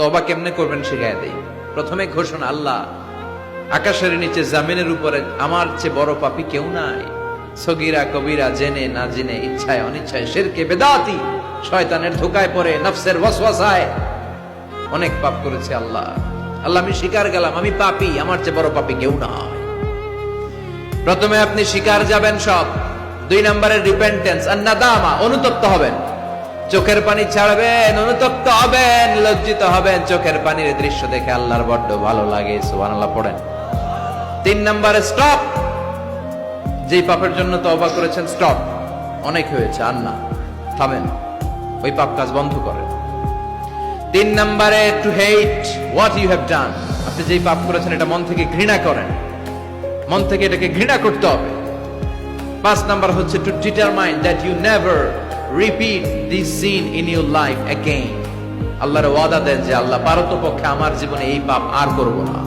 তওবা কেমনে করবেন শিখায় দেই। প্রথমে ঘোষণা, আল্লাহ আকাশের নিচে জামিনের উপরে আমার চেয়ে বড় পাপী কেউ নাই। সগীরা কবিরা, জেনে না জেনে, ইচ্ছায় অনিচ্ছায়, শিরকে বেদাতি, শয়তানের ধোকায় পড়ে, নফসের ওয়াসওয়াসায় অনেক পাপ করেছে। আল্লাহ আল্লাহ আমি স্বীকার গেলাম, আমি পাপী, আমার চেয়ে বড় পাপী কেউ নাই। প্রথমে আপনি স্বীকার যাবেন সব। 2 নম্বরে রিপেন্টেন্স আর নাদামা, অনুতপ্ত হবেন, চোখের পানি ছাড়বেন, অনুতপ্ত হবেন, লজ্জিত হবেন। চোখের পানির দৃশ্য দেখে আল্লাহর বড্ড ভালো লাগে, সুবহানাল্লাহ পড়েন। 3 নম্বরে স্টপ, যেই পাপের জন্য তওবা করেছেন স্টপ, অনেক হয়েছে, আর না, থামেন, ওই পাপ কাজ বন্ধ করেন। 3 নম্বরে to hate what you have done, আপনি যেই পাপ করেছেন এটা মন থেকে ঘৃণা করেন, মন থেকে এটাকে ঘৃণা করতে হবে। 5 নাম্বার হচ্ছে to determine that you never repeat this sin in your life again. আল্লাহর ওয়াদা দেন যে আল্লাহ পারতপক্ষে আমার জীবনে এই পাপ আর করব না।